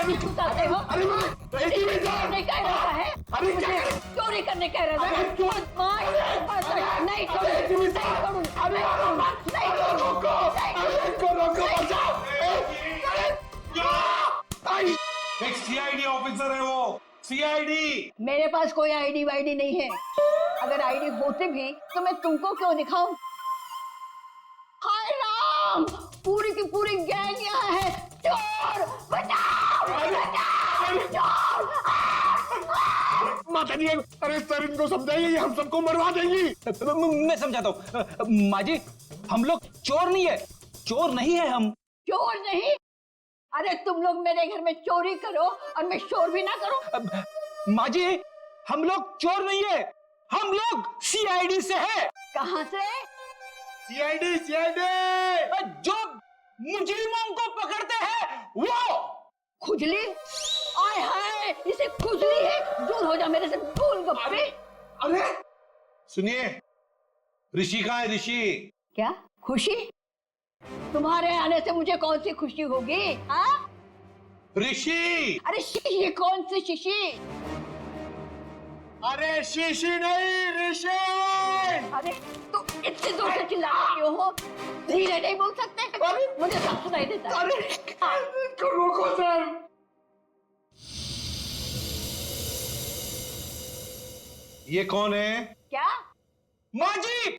पानी छूटाते हो? नहीं कह रहा है, मुझे चोरी करने कह रहा है। नहीं एक सीआईडी ऑफिसर है वो, सीआईडी। मेरे पास कोई आईडी वाईडी नहीं है। अगर आईडी होती भी तो मैं तुमको क्यों दिखाऊं? हाय राम, पूरी की पूरी गैंग यहाँ है। चोर बचाओ, बचाओ, चोर। माता जी, अरे सर इनको समझाइए, हम सबको मरवा देंगी। मैं समझाता हूँ। माँ जी, हम लोग चोर नहीं है, चोर नहीं है हम। चोर नहीं? अरे तुम लोग मेरे घर में चोरी करो और मैं शोर भी ना करूं। माँ जी, हम लोग चोर नहीं है, हम लोग सीआईडी से है। कहाँ से? सीआईडी, सीआईडी जो मुजरिमों को पकड़ते हैं वो। खुजली? आय हाय, इसे खुजली है। दूर हो जा मेरे से, गोलगप्पे। अरे सुनिए, ऋषि कहाँ है? ऋषि क्या खुशी? तुम्हारे आने से मुझे कौन सी खुशी होगी? हाँ? ऋषि। अरे शीशी? कौन सी शीशी? अरे शीशी नहीं, ऋषि। अरे तुम इतनी दूर से चिल्ला रहे हो, धीरे नहीं बोल सकते? मुझे सब सुनाई देता है। अरे रोको सर। ये कौन है? क्या? माँ जी,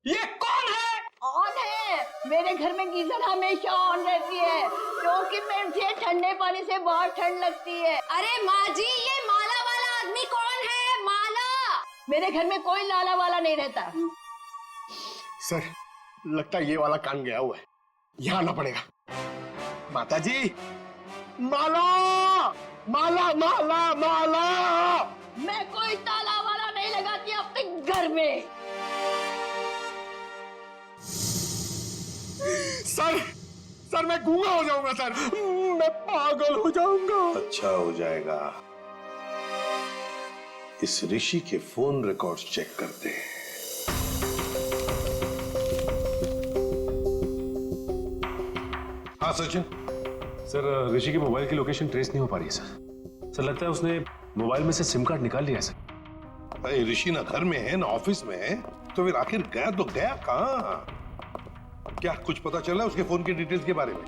ये कौन है? ऑन है। मेरे घर में गीजर हमेशा ऑन रहती है क्योंकि मुझे ठंडे पानी से बहुत ठंड लगती है। अरे माँ जी, ये माला वाला आदमी कौन है? माला? मेरे घर में कोई लाला वाला नहीं रहता। सर लगता है ये वाला कान गया हुआ है, यहाँ आना पड़ेगा। माता जी, माला माला माला माला। मैं कोई ताला वाला नहीं लगाती अपने घर में। सर मैं गूंगा हो जाऊंगा सर, मैं पागल हो जाऊंगा। अच्छा हो जाएगा। इस ऋषि के फोन रिकॉर्ड्स चेक करते हैं। हाँ सचिन। सर ऋषि की मोबाइल की लोकेशन ट्रेस नहीं हो पा रही है सर लगता है उसने मोबाइल में से सिम कार्ड निकाल लिया है सर। अरे ऋषि ना घर में है ना ऑफिस में है, तो फिर आखिर गया तो गया कहाँ? क्या कुछ पता चला उसके फोन की डिटेल्स के बारे में?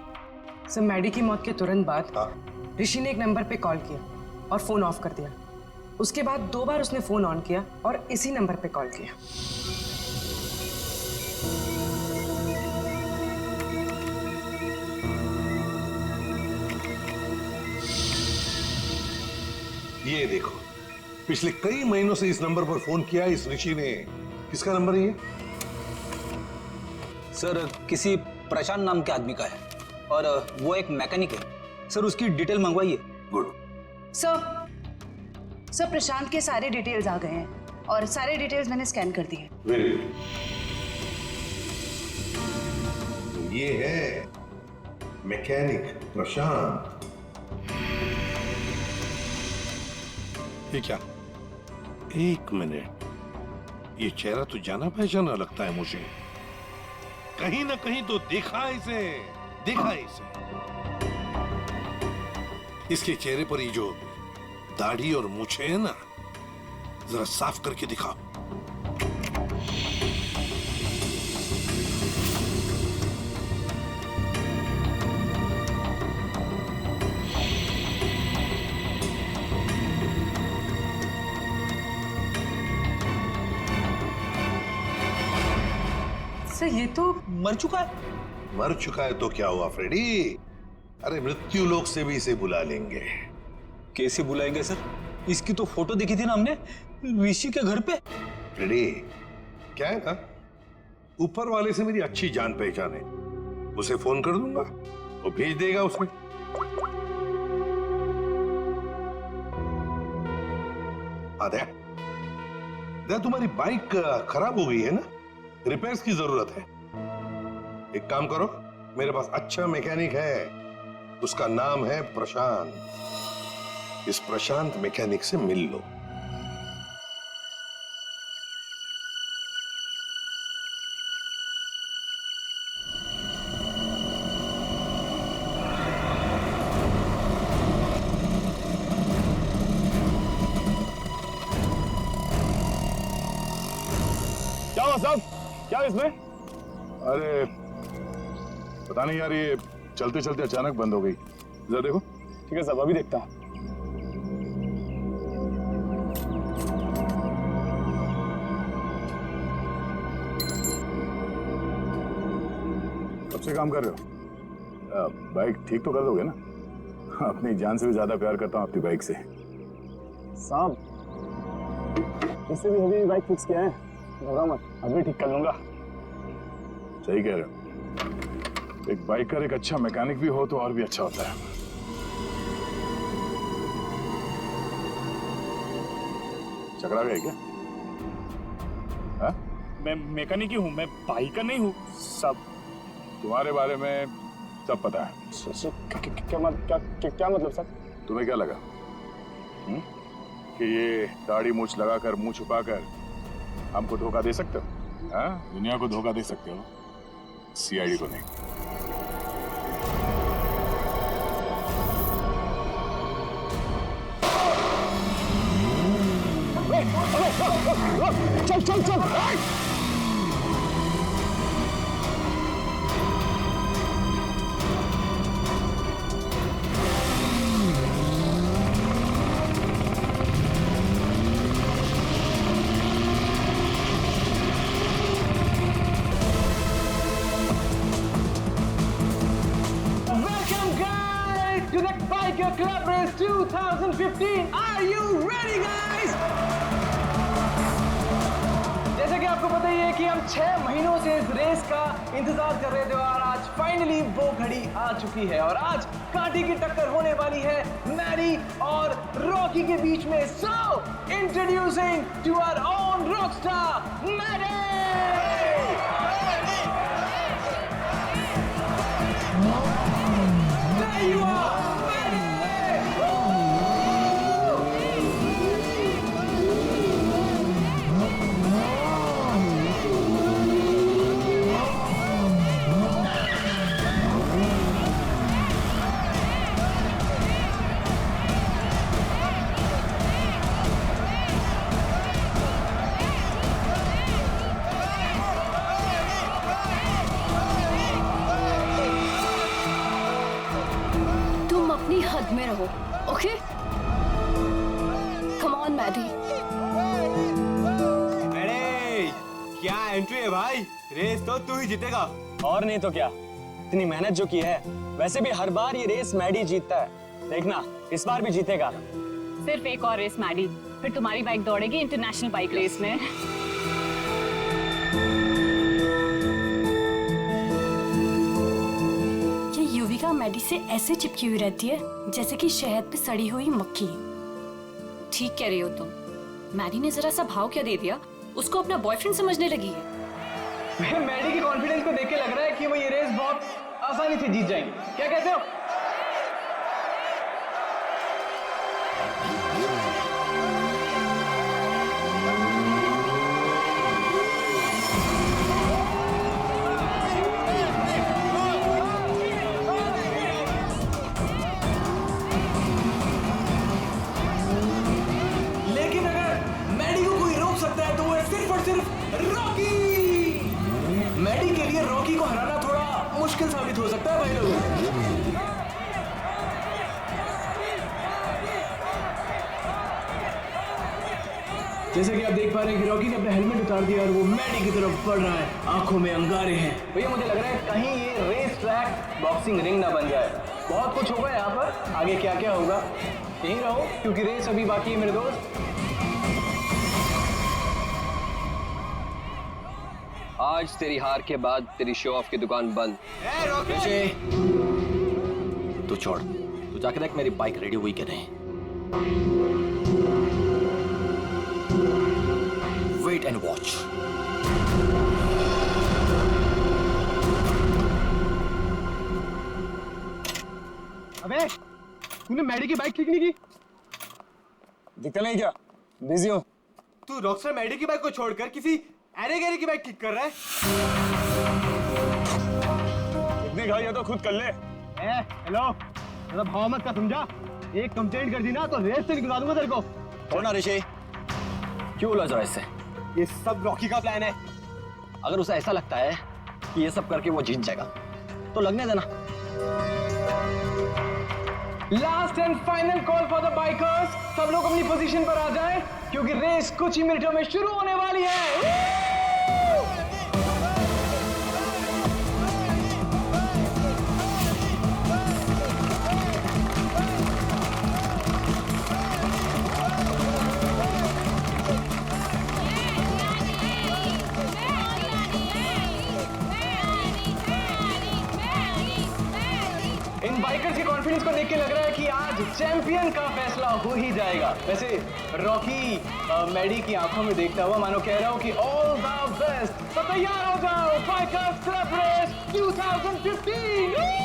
सर मैडी की मौत के तुरंत बाद हाँ। ऋषि ने एक नंबर पे कॉल किया और फोन ऑफ कर दिया। उसके बाद 2 बार उसने फोन ऑन किया और इसी नंबर पे कॉल किया। ये देखो, पिछले कई महीनों से इस नंबर पर फोन किया इस ऋषि ने। किसका नंबर है ये? सर किसी प्रशांत नाम के आदमी का है और वो एक मैकेनिक है। सर उसकी डिटेल मंगवाइए। गुड। सर प्रशांत के सारे डिटेल्स आ गए हैं और सारे डिटेल्स मैंने स्कैन कर दिए। Very good. ये है मैकेनिक प्रशांत। ये क्या? एक मिनट, ये चेहरा तो जाना पहचाना लगता है मुझे। कहीं ना कहीं तो देखा इसे, देखा इसे। इसके चेहरे पर ये जो दाढ़ी और मूछें है ना, जरा साफ करके दिखाओ। सर ये तो मर चुका है। मर चुका है तो क्या हुआ फ्रेडी? अरे मृत्यु लोक से भी इसे बुला लेंगे। कैसे बुलाएंगे सर? इसकी तो फोटो देखी थी ना हमने ऋषि के घर पे। फ्रेडी, क्या है ना, ऊपर वाले से मेरी अच्छी जान पहचान है। उसे फोन कर दूंगा, वो भेज देगा उसमें। दया, तुम्हारी बाइक खराब हो गई है ना, रिपेयर्स की जरूरत है। एक काम करो, मेरे पास अच्छा मैकेनिक है, उसका नाम है प्रशांत। इस प्रशांत मैकेनिक से मिल लो। बॉस साहब, क्या है इसमें? अरे पता नहीं यार, ये चलते चलते अचानक बंद हो गई। जरा देखो। ठीक है साहब, अभी देखता हूँ। कब से काम कर रहे हो? बाइक ठीक तो कर दोगे ना? अपनी जान से भी ज्यादा प्यार करता हूँ आपकी बाइक से। साहब, इससे भी हेवी बाइक फिक्स किया है, घबरा मत, अभी ठीक कर लूंगा। सही कह रहे हो। एक बाइकर एक अच्छा मैकेनिक भी हो तो और भी अच्छा होता है। चकरा गए क्या? हा? मैं मैकेनिक ही हूँ, मैं बाइकर नहीं हूँ। सब तुम्हारे बारे में सब पता है। क्या मतलब सर? तुम्हें क्या लगा कि ये दाढ़ी मूछ लगाकर मुंह छुपाकर हमको धोखा दे सकते हो? हाँ? दुनिया को धोखा दे सकते हो, सीआईडी को नहीं। चल चल चल। To the Biker Club Race 2015. Are you ready, guys? जैसे कि आपको पता ही है कि हम 6 महीनों से इस रेस का इंतजार कर रहे थे और आज फाइनली वो घड़ी आ चुकी है और आज कांटे की टक्कर होने वाली है मैडी और रॉकी के बीच में। So introducing to our own rockstar Maddy. There you are. अपनी हद में रहो, ओके? Come on Maddie. अरे क्या एंट्री है भाई, रेस तो तू ही जीतेगा। और नहीं तो क्या, इतनी मेहनत जो की है। वैसे भी हर बार ये रेस मैडी जीतता है, देखना इस बार भी जीतेगा। सिर्फ एक और रेस मैडी, फिर तुम्हारी बाइक दौड़ेगी इंटरनेशनल बाइक रेस में। युविका मैडी से ऐसे चिपकी हुई रहती है जैसे कि शहद पे सड़ी हुई मक्खी। ठीक कह रही हो तुम। मैडी ने जरा सा भाव क्या दे दिया, उसको अपना बॉयफ्रेंड समझने लगी है। मैडी की कॉन्फिडेंस को देख के लग रहा है कि वो ये रेस बहुत आसानी से जीत जाएंगे। क्या कहते हो? मैडी के लिए रॉकी को हराना थोड़ा मुश्किल साबित हो सकता है भाई लोगों। जैसे कि आप देख पा रहे हैं कि रॉकी ने अपना हेलमेट उतार दिया और वो मैडी की तरफ बढ़ रहा है, आंखों में अंगारे हैं। भैया मुझे लग रहा है कहीं ये रेस ट्रैक बॉक्सिंग रिंग ना बन जाए। बहुत कुछ होगा यहाँ पर, आगे क्या क्या होगा यहीं रहो क्योंकि रेस अभी बाकी है मेरे दोस्त। आज तेरी हार के बाद तेरी शो ऑफ की दुकान बंद। तू छोड़, तू जाके देख मेरी बाइक रेडी हुई कि नहीं। Wait and watch. अबे तूने मैडी की बाइक ठीक नहीं की? दिखता नहीं क्या, बिजी हो? तू रॉकस्टार मैडी की बाइक को छोड़कर किसी अरे गैरी की बाइक ठीक कर रहा है। इतनी घाई है तो खुद कर ले। हेलो, तेरा भाव मत का समझा। एक कंप्लेंट कर दी ना तो रेस से निकलवा दूंगा तेरे को। छोड़ना ऋषि, क्यों उलझ रहा है इससे? ये सब रॉकी का प्लान है। अगर उसे ऐसा लगता है कि ये सब करके वो जीत जाएगा तो लगने देना। Last and final call for the bikers. सब लोग अपनी पोजीशन पर आ जाएं क्योंकि रेस कुछ ही मिनटों में शुरू होने वाली है। इन बाइकर्स के कॉन्फिडेंस को देख के लग रहा है कि आज चैंपियन का फैसला हो ही जाएगा। वैसे रॉकी मैडी की आंखों में देखता हुआ मानो कह रहा हूं कि ऑल द बेस्ट। तो तैयार हो जाओ बाइकर्स ट्रक रेस 2015।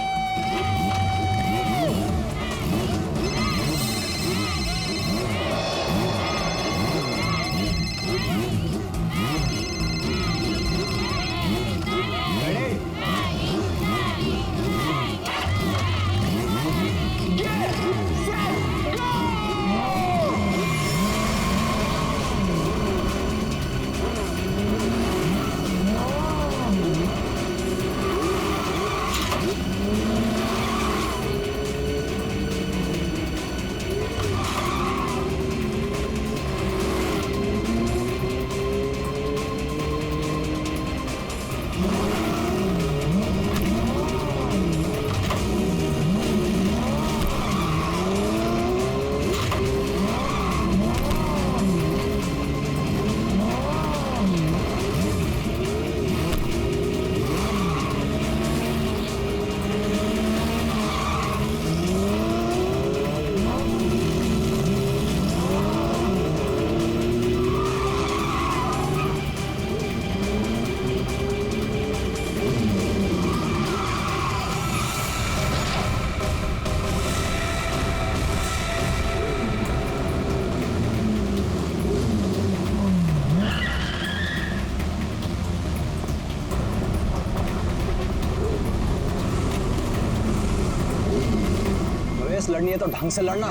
लड़नी है तो ढंग से लड़ना।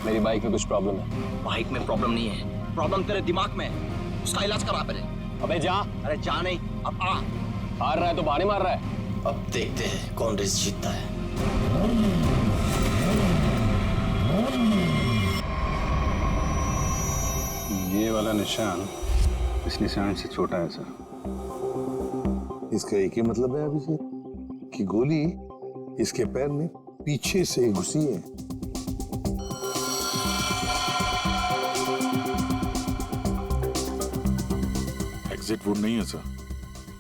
मेरी बाइक में कुछ प्रॉब्लम है। बाइक में प्रॉब्लम नहीं है, प्रॉब्लम तेरे दिमाग में है। उसका इलाज करा पहले। अबे जा। अरे जा नहीं, अब आ। हार रहा है तो बहाने मार रहा है। अब देखते हैं कौन रेस जीतता है। ये वाला निशान इस निशान से छोटा है सर। इसका एक ही मतलब है अभिजीत कि गोली इसके पैर में पीछे से घुसी है। एग्जिट वुड नहीं है सर,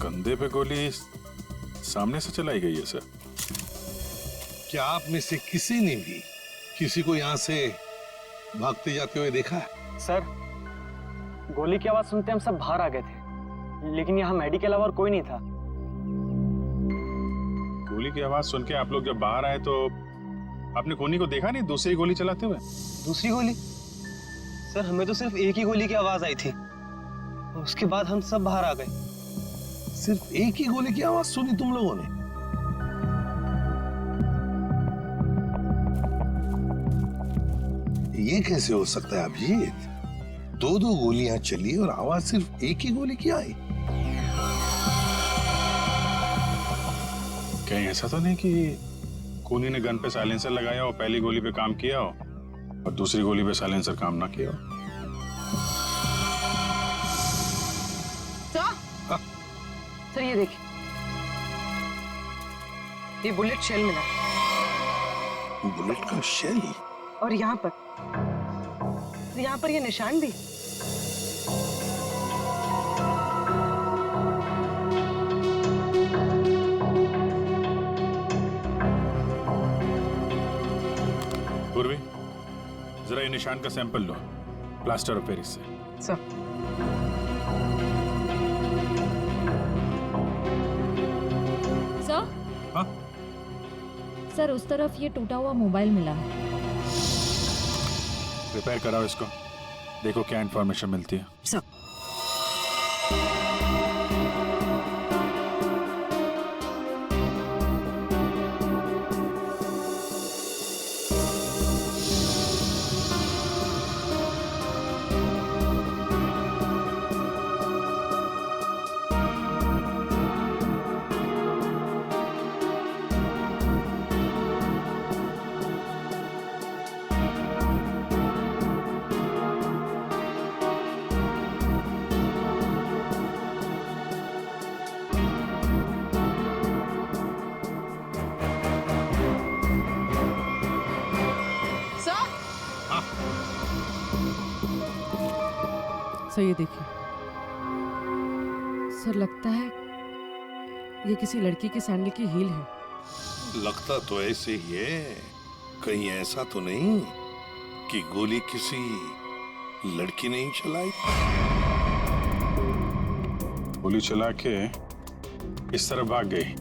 कंधे पे गोली सामने से चलाई गई है सर। क्या आप में से किसी ने भी किसी को यहां से भागते जाते हुए देखा है? सर, गोली की आवाज सुनते हम सब बाहर आ गए थे, लेकिन यहाँ मैडी के अलावा और कोई नहीं था। गोली की आवाज सुन के आप लोग जब बाहर आए तो आपने कोनी को देखा नहीं दूसरी गोली चलाते हुए? दूसरी गोली? सर, हमें तो सिर्फ एक ही गोली की आवाज आई थी, उसके बाद हम सब बाहर आ गए। सिर्फ एक ही गोली की आवाज सुनी तुम लोगों ने? ये कैसे हो सकता है अभिजीत? दो दो गोलियां चली और आवाज सिर्फ एक ही गोली की आई। कहीं ऐसा तो नहीं कि कोनी ने गन पे साइलेंसर लगाया और पहली गोली पे काम किया हो और दूसरी गोली पे साइलेंसर काम ना किया हो? सर ये देखिए, ये बुलेट शेल मिला। बुलेट का शेल? और यहाँ पर ये निशान भी। पूर्वी, जरा ये निशान का sample low plaster of Paris से। सर। सर? हाँ? सर, उस तरफ ये टूटा हुआ मोबाइल मिला है। रिपेयर कराओ इसको, देखो क्या इंफॉर्मेशन मिलती है। सर। सर ये देखिए, सर लगता है ये किसी लड़की की सैंडल की हील है। लगता तो ऐसे ही है, कहीं ऐसा तो नहीं कि गोली किसी लड़की ने ही चलाई? गोली चला के इस तरफ भाग गई।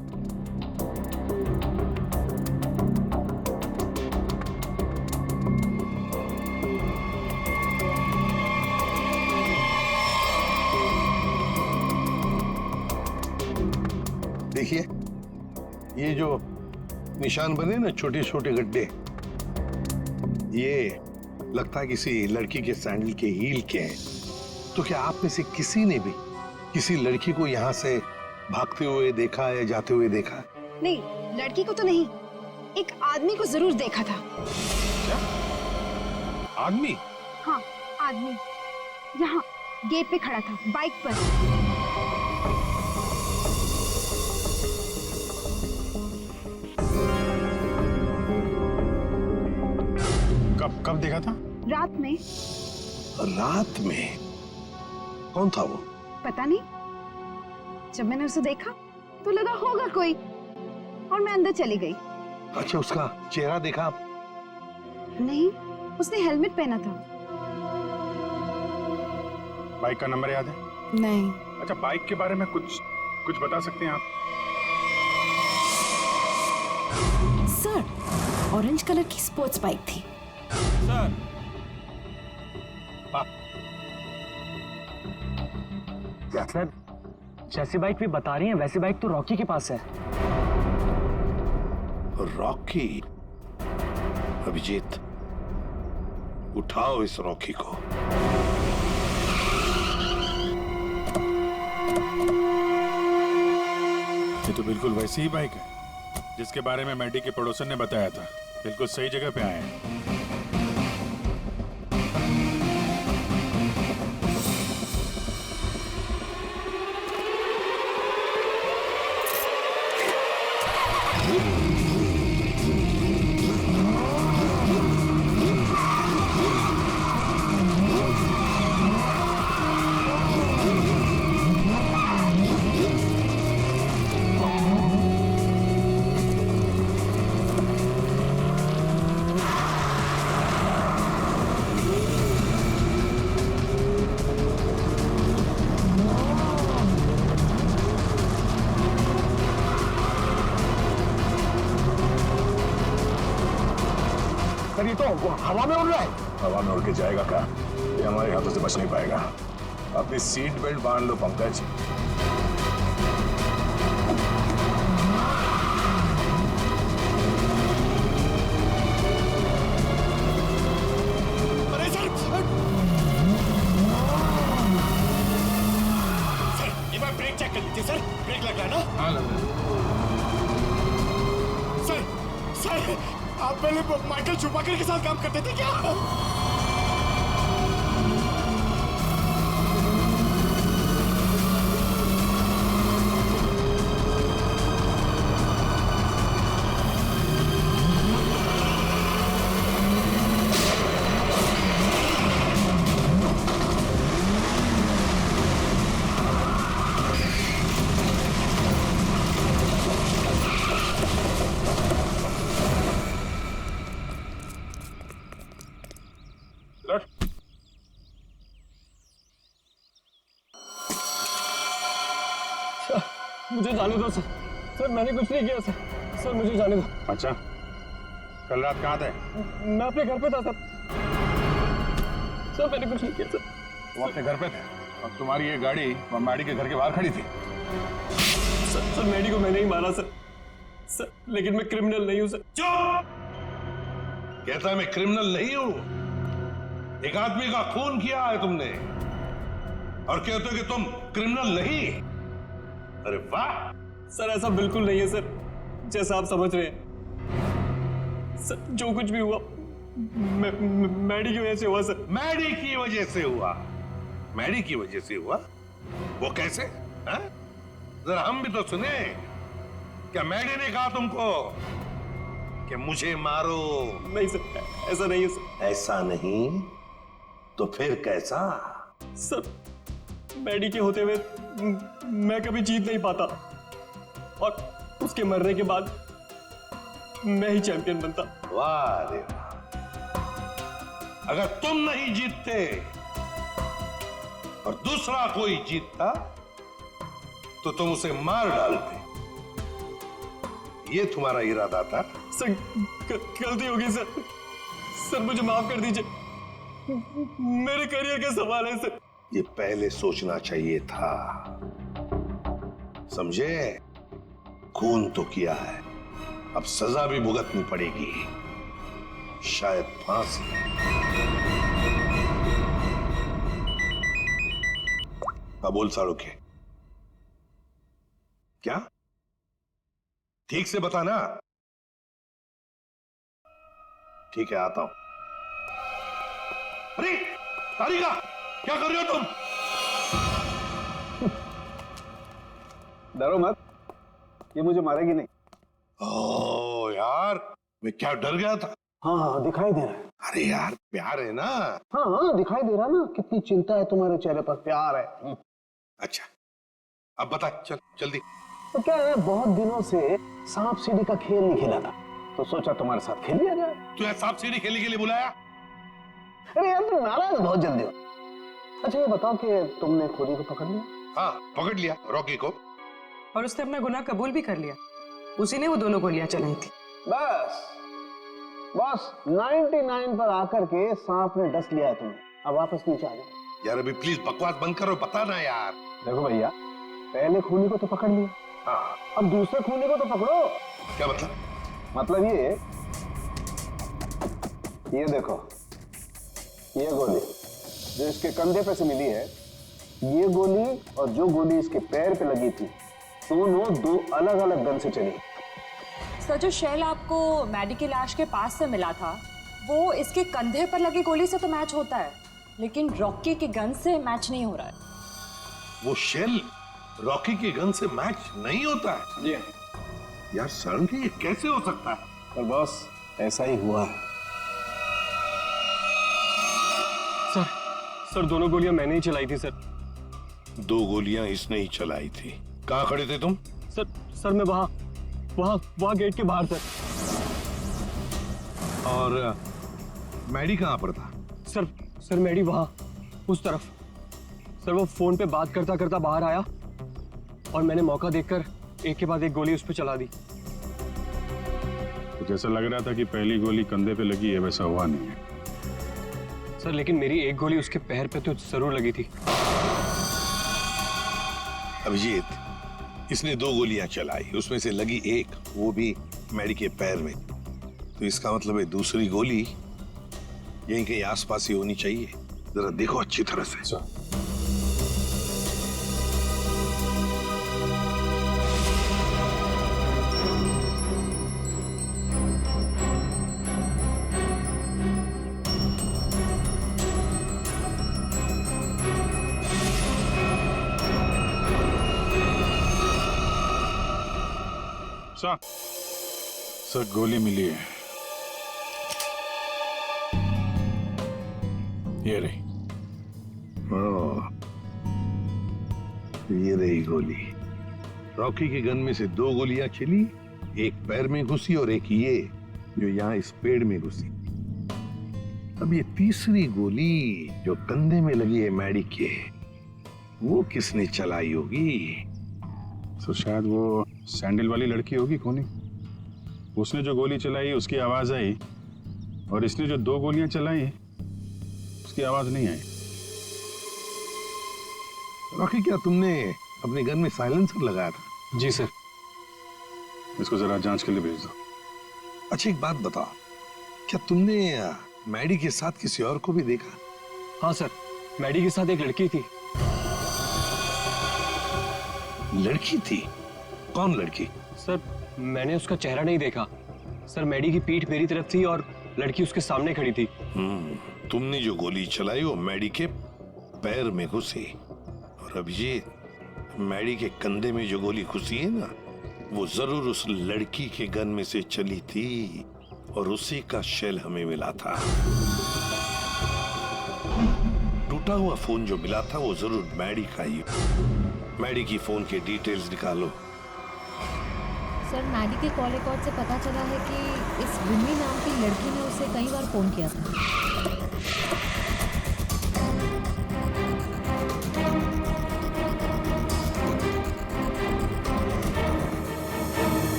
देखिए, ये जो निशान बने ना, छोटे छोटे गड्ढे, ये लगता है किसी लड़की के सैंडल के हील के हैं। तो क्या आप में से किसी ने भी किसी लड़की को यहाँ से भागते हुए देखा या जाते हुए देखा? नहीं, लड़की को तो नहीं, एक आदमी को जरूर देखा था। क्या? आदमी? हाँ, आदमी यहाँ गेट पे खड़ा था, बाइक पर। कब देखा था? रात में। रात में? कौन था वो? पता नहीं, जब मैंने उसे देखा तो लगा होगा कोई, और मैं अंदर चली गई। अच्छा, उसका चेहरा देखा आप? नहीं, उसने हेलमेट पहना था। बाइक का नंबर याद है? नहीं। अच्छा, बाइक के बारे में कुछ बता सकते हैं आप? सर, ऑरेंज कलर की स्पोर्ट्स बाइक थी। सर, सर, जैसी बाइक भी बता रही हैं वैसी बाइक तो रॉकी के पास है। रॉकी? अभिजीत, उठाओ इस रॉकी को। ये तो बिल्कुल वैसी ही बाइक है जिसके बारे में मैडी के पड़ोसन ने बताया था। बिल्कुल सही जगह पे आए हैं। सर, ये तो हवा में उड़ रहा है। हवा में उड़ के जाएगा क्या? ये हमारे हाथों से बच नहीं पाएगा। अपनी सीट बेल्ट बांध लो पंकज। अरे सर, एक बार ब्रेक चेक कर लीजिए सर। ब्रेक लग रहा है ना? हाँ, लग रहा है। सर, आप पहले माइकल शूमाकर के साथ काम करते थे क्या? मुझे जाने दो सर। सर, मैंने कुछ नहीं किया सर। सर, मुझे जाने दो। अच्छा, कल रात कहाँ थे? मैं अपने घर पे था सर। सर, मैंने कुछ नहीं किया सर। तुम अपने घर पे थे और तुम्हारी ये गाड़ी मैडी के घर के बाहर खड़ी थी। सर, मैडी को मैंने ही मारा सर। सर, लेकिन मैं क्रिमिनल नहीं हूँ सर। चुप! कहता है मैं क्रिमिनल नहीं हूं। एक आदमी का खून किया है तुमने और कहते हो कि तुम क्रिमिनल नहीं। अरे वाह! सर, ऐसा बिल्कुल नहीं है सर, जैसा आप समझ रहे हैं। सर, जो कुछ भी हुआ मैडी की वजह से हुआ सर। मैडी की वजह से हुआ? मैडी की वजह से हुआ? वो कैसे? हाँ? जरा हम भी तो सुने। क्या मैडी ने कहा तुमको कि मुझे मारो? नहीं सर, ऐसा नहीं है सर। ऐसा नहीं तो फिर कैसा? सर मैडी के होते हुए मैं कभी जीत नहीं पाता और उसके मरने के बाद मैं ही चैंपियन बनता। वाह रे वाह। अगर तुम नहीं जीतते और दूसरा कोई जीतता तो तुम उसे मार डालते। ये तुम्हारा इरादा था? सर गलती हो गई सर। सर मुझे माफ कर दीजिए, मेरे करियर का सवाल है सर। ये पहले सोचना चाहिए था, समझे? खून तो किया है, अब सजा भी भुगतनी पड़ेगी, शायद फांसी। अब बोल साड़ोखे, क्या? ठीक से बताना। ठीक है, आता हूं। अरे तारिका, क्या कर रहे हो तुम? डरो मत, ये मुझे मारेगी नहीं। ओह यार, मैं क्या डर गया था। हाँ हाँ दिखाई दे रहा है। अरे यार प्यार है ना। हाँ हाँ दिखाई दे रहा ना, कितनी चिंता है तुम्हारे चेहरे पर, प्यार है। अच्छा अब बता, चल जल्दी। तो क्या है, बहुत दिनों से सांप सीढ़ी का खेल नहीं खेला था, तो सोचा तुम्हारे साथ खेल लिया जाए। तू यार सांप सीढ़ी खेलने के लिए बुलाया? अरे यार तुम नाराज बहुत जल्दी हो। अच्छा ये बताओ कि तुमने खोरी को पकड़ लिया? हाँ पकड़ लिया, रॉकी को। और उसने अपना गुनाह कबूल भी कर लिया, उसी ने वो दोनों गोलियां चलाई थी। बस बस 99 पर आकर के सांप ने डस लिया है तुम्हें, अब वापस नीचे आ जाओ। यार अभी प्लीज बकवास बंद करो, बता ना यार। देखो भैया, पहले खूनी को तो पकड़ लिया, हाँ अब दूसरे खूनी को तो पकड़ो। क्या मतलब? मतलब ये देखो, ये गोली जो इसके कंधे पे से मिली है, ये गोली और जो गोली इसके पैर पे लगी थी, दोनों दो अलग अलग गन से चली। सर जो शेल आपको मैडी की लाश के पास से मिला था, वो इसके कंधे पर लगी गोली से तो मैच होता है, लेकिन रॉकी की गन से मैच नहीं हो रहा है। वो शेल रॉकी की गन से मैच नहीं होता है? जी यार सर, ये कैसे हो सकता है? पर बॉस ऐसा ही हुआ है। सर दोनों गोलियां मैंने ही चलाई थी सर। दो गोलियां इसने ही चलाई थी। कहां खड़े थे तुम? सर मैं वहां गेट के बाहर सर। और मैडी कहां पर था? सर मैडी वहां उस तरफ। सर वो फोन पे बात करता करता बाहर आया और मैंने मौका देखकर एक के बाद एक गोली उस पर चला दी। तो जैसा लग रहा था कि पहली गोली कंधे पे लगी है, वैसा हुआ नहीं है सर, लेकिन मेरी एक गोली उसके पैर पे तो जरूर लगी थी। अभिजीत, इसने दो गोलियां चलाई, उसमें से लगी एक, वो भी मैडी के पैर में, तो इसका मतलब है दूसरी गोली यहीं कहीं आसपास ही होनी चाहिए। जरा देखो अच्छी तरह से। सर गोली मिली है, ये रही। ये रही गोली। रॉकी के गन में से दो गोलियां चली, एक पैर में घुसी और एक ये जो यहाँ इस पेड़ में घुसी। अब ये तीसरी गोली जो कंधे में लगी है मैडी के, वो किसने चलाई होगी? तो शायद वो सैंडल वाली लड़की होगी खूनी। उसने जो गोली चलाई उसकी आवाज आई, और इसने जो दो गोलियां चलाई उसकी आवाज नहीं आई। रॉकी, क्या तुमने अपने गन में साइलेंसर लगाया था? जी सर। इसको जरा जांच के लिए भेज दो। अच्छा एक बात बताओ, क्या तुमने मैडी के साथ किसी और को भी देखा? हाँ सर, मैडी के साथ एक लड़की थी। लड़की थी? कौन लड़की? सर मैंने उसका चेहरा नहीं देखा सर, मैडी की पीठ मेरी तरफ थी और लड़की उसके सामने खड़ी थी। तुमने जो गोली चलाई वो मैडी के पैर में घुसी, और अभिजीत मैडी के कंधे में जो गोली घुसी है ना, वो जरूर उस लड़की के गन में से चली थी और उसी का शेल हमें मिला था। टूटा हुआ फोन जो मिला था वो जरूर मैडी का ही हो। मैडी की फोन के डिटेल्स निकालो। सर मैडी के कॉल रिकॉर्ड से पता चला है कि इस विमी नाम की लड़की ने उसे कई बार फोन किया था।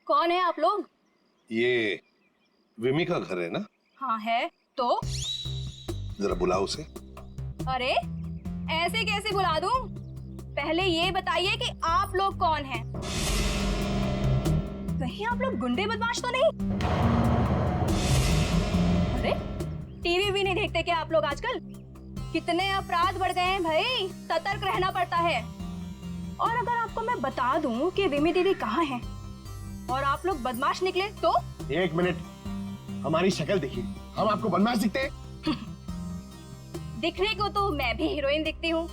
कौन है आप लोग? ये विमी का घर है ना? हाँ है। तो जरा बुलाओ उसे। अरे ऐसे कैसे बुला दूं? पहले ये बताइए कि आप लोग कौन हैं? कहीं आप लोग गुंडे बदमाश तो नहीं? अरे टीवी भी नहीं देखते क्या आप लोग आजकल? कितने अपराध बढ़ गए हैं भाई, सतर्क रहना पड़ता है। और अगर आपको मैं बता दूं कि विमी दीदी कहाँ है और आप लोग बदमाश निकले तो? एक मिनट, हमारी शक्ल देखिए, हम आपको बदमाश दिखते हैं? दिखने को तो मैं भी हीरोइन दिखती हूँ,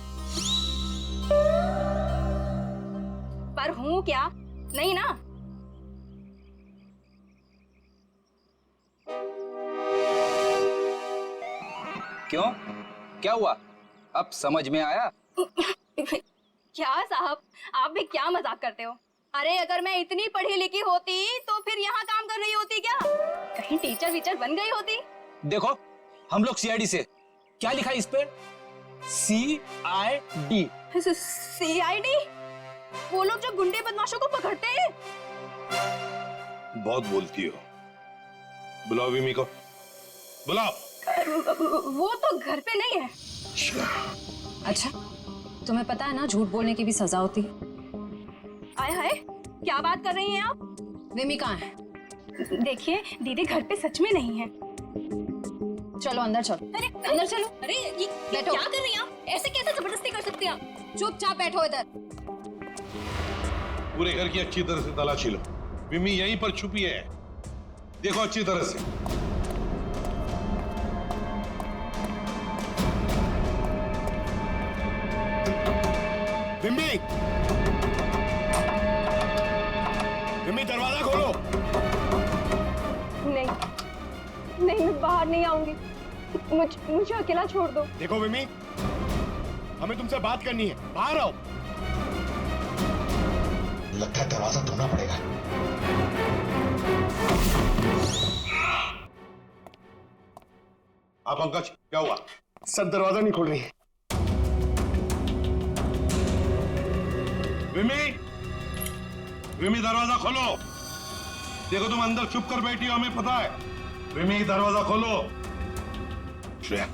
पर हूँ क्या? नहीं ना। क्यों? क्या हुआ? अब समझ में आया? क्या साहब, आप भी क्या मजाक करते हो? अरे अगर मैं इतनी पढ़ी लिखी होती तो फिर यहाँ काम कर रही होती क्या? कहीं टीचर वीचर बन गई होती? देखो हम लोग सीआईडी से। क्या लिखा है इस पे? CID। CID? वो लोग जो गुंडे बदमाशों को पकड़ते हैं। बहुत बोलती हो। बुलाओ विमी को, बुलाओ। वो तो घर पे नहीं है। अच्छा, तुम्हें पता है ना झूठ बोलने की भी सजा होती है। आए हाय, क्या बात कर रही हैं आप? विमी कहाँ है? देखिए दीदी घर पे सच में नहीं है। चलो अंदर चलो। अरे अंदर चलो। अरे ये क्या कर रही हैं आप? ऐसे कैसे जबरदस्ती कर सकती हैं आप? चुपचाप बैठो इधर। पूरे घर की अच्छी तरह से तलाशी लो। विमी यहीं पर छुपी है, देखो अच्छी तरह से। विमी, विमी दरवाजा खोलो। नहीं नहीं, मैं बाहर नहीं आऊंगी। मुझे अकेला छोड़ दो। देखो विमी, हमें तुमसे बात करनी है, बाहर आओ। लगता है दरवाजा तोड़ना पड़ेगा। आप पंकज, क्या हुआ? सर दरवाजा नहीं खोल रही। विमी, विमी दरवाजा खोलो। देखो तुम अंदर चुप कर बैठी हो, हमें पता है। विमी दरवाजा खोलो। श्रेया,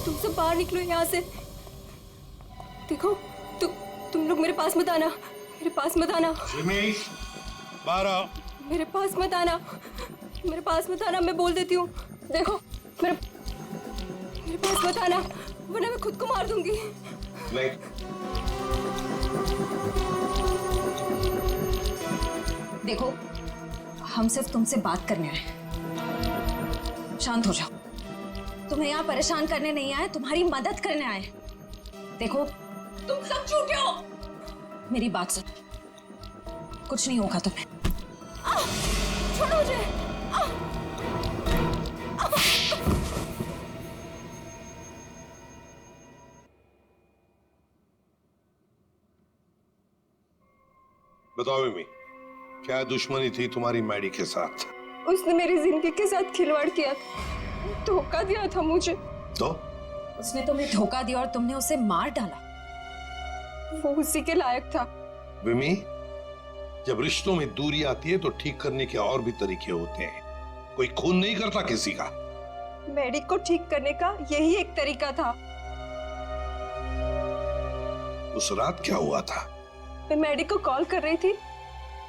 तुम सब बाहर निकलो यहाँ से। देखो तुम लोग मेरे पास मत आना, मेरे पास मत आना। विमी बाहर आओ। मेरे पास मत आना, मेरे पास मत आना, मैं बोल देती हूँ। देखो मेरे पास मत आना, वरना मैं खुद को मार दूंगी। नहीं। देखो हम सिर्फ तुमसे बात करने आए, शांत हो जाओ। तुम्हें यहाँ परेशान करने नहीं आए, तुम्हारी मदद करने आए। देखो तुम सब झूठे हो। मेरी बात सुन, कुछ नहीं होगा तुम्हें। छोड़ो मुझे। बताओ विमी, क्या दुश्मनी थी तुम्हारी मैडी के साथ? उसने मेरी जिंदगी के साथ खिलवाड़ किया था, धोखा दिया था मुझे। तो उसने तुम्हें धोखा दिया और तुमने उसे मार डाला। वो उसी के लायक था। विमी, जब रिश्तों में दूरी आती है तो ठीक करने के और भी तरीके होते हैं। कोई खून नहीं करता किसी का। मैडी को ठीक करने का यही एक तरीका था। उस रात क्या हुआ था? मैं मैडी को कॉल कर रही थी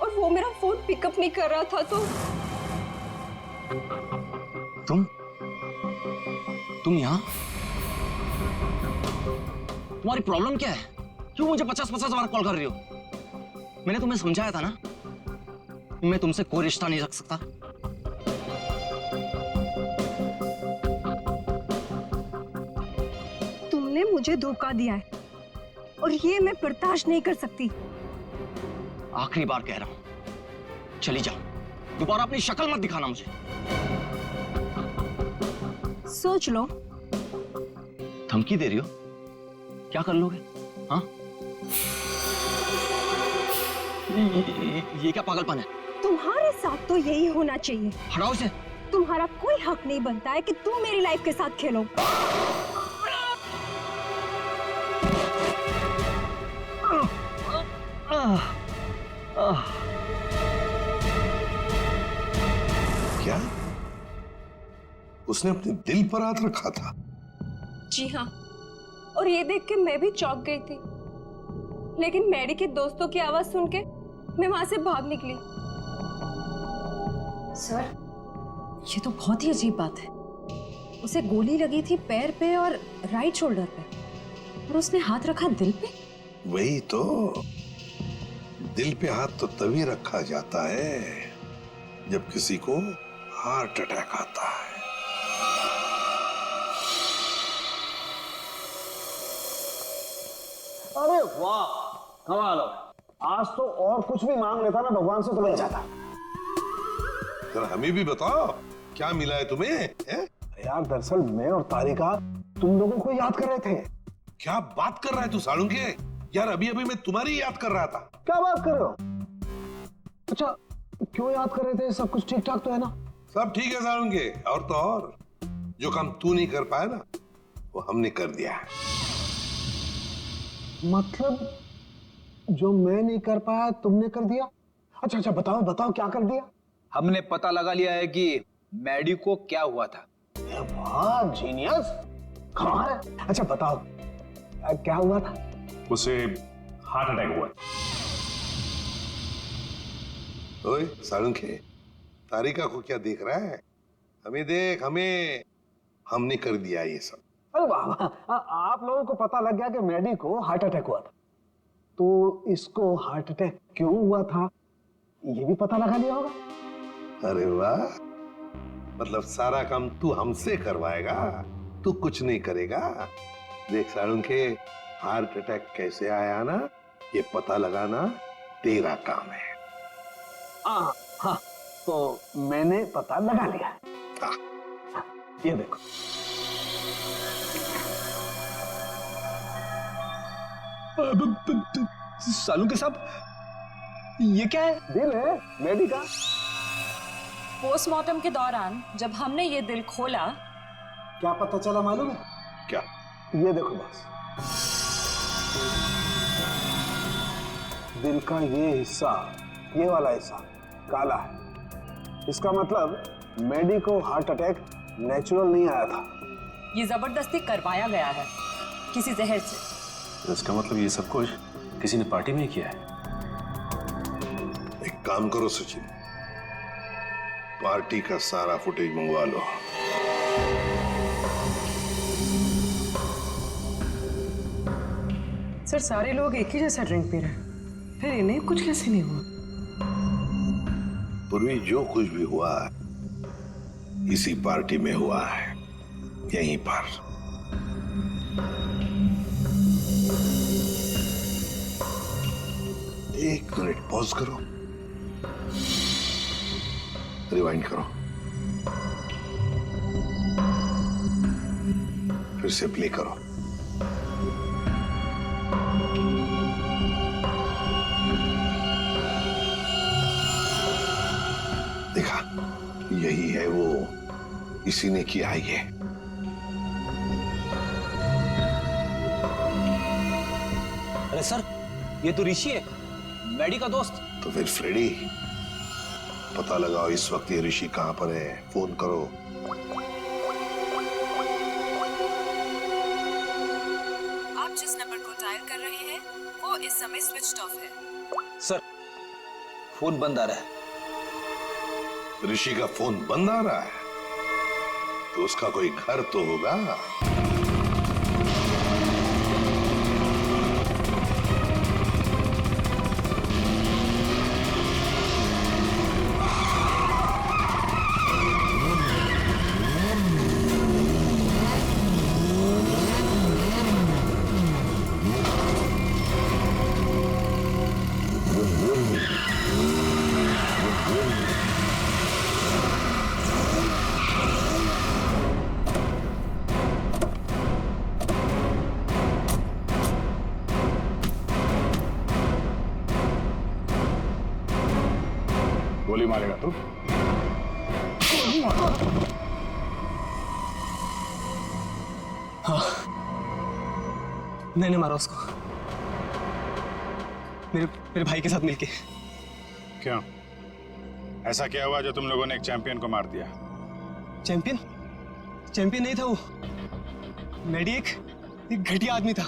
और वो मेरा फोन पिकअप नहीं कर रहा था। तो तुम यहाँ? तुम्हारी प्रॉब्लम क्या है? क्यों मुझे 50-50 बार कॉल कर रही हो? मैंने तुम्हें समझाया था ना, मैं तुमसे कोई रिश्ता नहीं रख सकता। ने मुझे धोखा दिया है और ये मैं बर्दाश्त नहीं कर सकती। आखिरी बार कह रहा हूं, चली जाओ, दोबारा अपनी शक्ल मत दिखाना मुझे। सोच लो। धमकी दे रही हो? क्या कर लोगे? हाँ? ये क्या पागलपन है? तुम्हारे साथ तो यही होना चाहिए। हटाओ इसे। तुम्हारा कोई हक नहीं बनता है कि तुम मेरी लाइफ के साथ खेलो। क्या उसने अपने दिल पर हाथ रखा था? जी हाँ, और ये देख के मैं भी चौंक गई थी, लेकिन मैडी के दोस्तों की आवाज सुन के मैं वहां से भाग निकली। सर, ये तो बहुत ही अजीब बात है। उसे गोली लगी थी पैर पे और राइट शोल्डर पे, और उसने हाथ रखा दिल पे। वही तो, दिल पे हाथ तो तभी रखा जाता है जब किसी को हार्ट अटैक आता है। अरे वाह, कमाल हो। आज तो और कुछ भी मांग लेता ना भगवान से तो मिल जाता। जरा हमें भी बताओ, क्या मिला है तुम्हें? यार दरअसल मैं और तारिका तुम लोगों को याद कर रहे थे। क्या बात कर रहा है तू सालुंके? यार अभी अभी मैं तुम्हारी याद कर रहा था। क्या बात कर रहे हो? अच्छा, क्यों याद कर रहे थे? सब कुछ ठीक ठाक तो है ना? सब ठीक है सालुंके, और तो और जो काम तू नहीं कर पाया ना, वो हमने कर दिया है। मतलब जो मैं नहीं कर पाया तुमने कर दिया? अच्छा अच्छा, बताओ बताओ क्या कर दिया? हमने पता लगा लिया है कि मैडी को क्या हुआ था। वाह जीनियस, कमाल है। अच्छा बताओ क्या हुआ था? उसे हार्ट अटैक हुआ। ओए सालुंके, तारिका को क्या देख रहा है? हमें देख, हमें, हमने कर दिया ये सब। अरे वाह, आप लोगों को पता लग गया कि मैडी को हार्ट अटैक हुआ था, तो इसको हार्ट अटैक क्यों हुआ था ये भी पता लगा लिया होगा। अरे वाह, मतलब सारा काम तू हमसे करवाएगा, तू कुछ नहीं करेगा। देख सालुंके, हार्ट अटैक कैसे आया ना, ये पता लगाना तेरा काम है। हाँ, तो मैंने पता लगा लिया। ये देखो। सालुंके साहब, ये क्या है? दिल है मैडी का। पोस्टमार्टम के दौरान जब हमने ये दिल खोला, क्या पता चला मालूम है? क्या? ये देखो बस, दिल का ये हिस्सा, ये वाला हिस्सा काला है। इसका मतलब मैडी को हार्ट अटैक नेचुरल नहीं आया था, ये जबरदस्ती करवाया गया है किसी जहर से। इसका मतलब ये सब कुछ किसी ने पार्टी में किया है। एक काम करो सचिन, पार्टी का सारा फुटेज मंगवा लो। सर, सारे लोग एक ही जैसा ड्रिंक पी रहे हैं, फिर इन्हें कुछ कैसे नहीं हुआ? पूर्वी, जो कुछ भी हुआ इसी पार्टी में हुआ है, यहीं पर। एक मिनट पॉज करो, रिवाइंड करो, फिर से प्ले करो। देखा, यही है वो, इसी ने किया है ये। अरे सर, ये तो ऋषि है, मैडी का दोस्त। तो फिर फ्रेडी, पता लगाओ इस वक्त ये ऋषि कहां पर है, फोन करो। आप जिस नंबर को डायल कर रहे हैं वो इस समय स्विच्ड ऑफ है। सर, फोन बंद आ रहा है। ऋषि का फोन बंद आ रहा है, तो उसका कोई घर तो होगा। गोली मारेगा तू? हाँ, मैंने मारा उसको, मेरे भाई के साथ मिलके। क्यों? ऐसा क्या हुआ जो तुम लोगों ने एक चैंपियन को मार दिया? चैंपियन? चैंपियन नहीं था वो। मैडी एक घटिया आदमी था,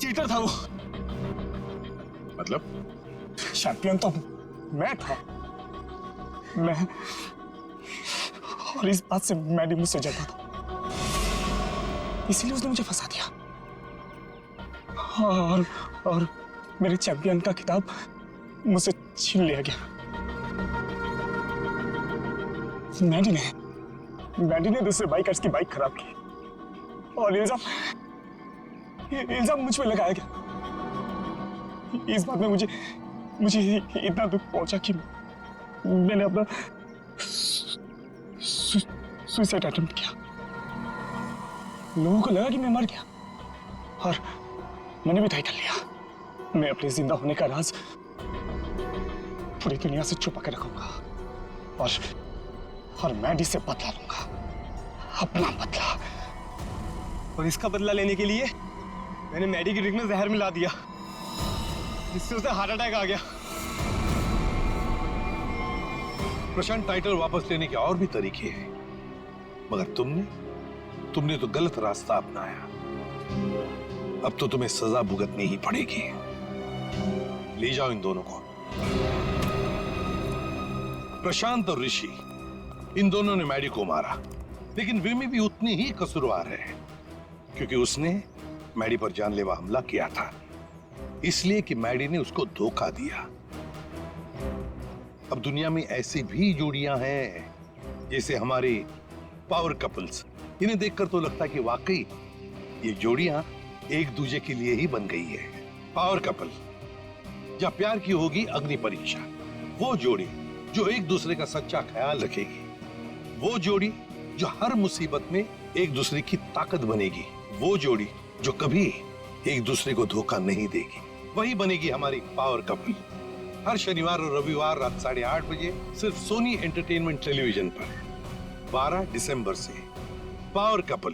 चीटर था वो। मतलब? चैंपियन तो मैं था, मैं, और इस बात से मैडी मुझसे जलता था, इसीलिए उसने मुझे फंसा दिया। और मेरे चैंपियन का खिताब मुझसे छीन लिया गया। मैडी ने दूसरे बाइकर्स की बाइक खराब की और इल्जाम मुझ पे लगाया गया। इस बात में मुझे इतना दुख पहुंचा कि मैंने अपना सुसाइड अटेम्प्ट किया। लोगों को लगा कि मैं मर गया और मैंने भी तय कर लिया, मैं अपने जिंदा होने का राज पूरी दुनिया से छुपा के रखूंगा और मैडी से बदला लूंगा, अपना बदला। और इसका बदला लेने के लिए मैंने मैडी की ड्रिंक में जहर मिला दिया, जिससे उसे हार्ट अटैक आ गया। प्रशांत, टाइटल वापस लेने के और भी तरीके हैं, मगर तुमने तो गलत रास्ता अपनाया। अब तो तुम्हें सजा भुगतनी ही पड़ेगी। ले जाओ इन दोनों को। प्रशांत और ऋषि, इन दोनों ने मैडी को मारा, लेकिन विमी भी उतनी ही कसूरवार है, क्योंकि उसने मैडी पर जानलेवा हमला किया था, इसलिए कि मैडी ने उसको धोखा दिया। अब दुनिया में ऐसी भी जोड़ियां हैं, जैसे हमारे पावर कपल्स। इन्हें देखकर तो लगता है कि वाकई ये जोड़ियां एक दूसरे के लिए ही बन गई है। पावर कपल, जहां प्यार की होगी अग्नि परीक्षा। वो जोड़ी जो एक दूसरे का सच्चा ख्याल रखेगी, वो जोड़ी जो हर मुसीबत में एक दूसरे की ताकत बनेगी, वो जोड़ी जो कभी एक दूसरे को धोखा नहीं देगी, वही बनेगी हमारी पावर कपल। हर शनिवार और रविवार रात 8:30 बजे सिर्फ सोनी एंटरटेनमेंट टेलीविजन पर 12 दिसंबर से पावर कपल।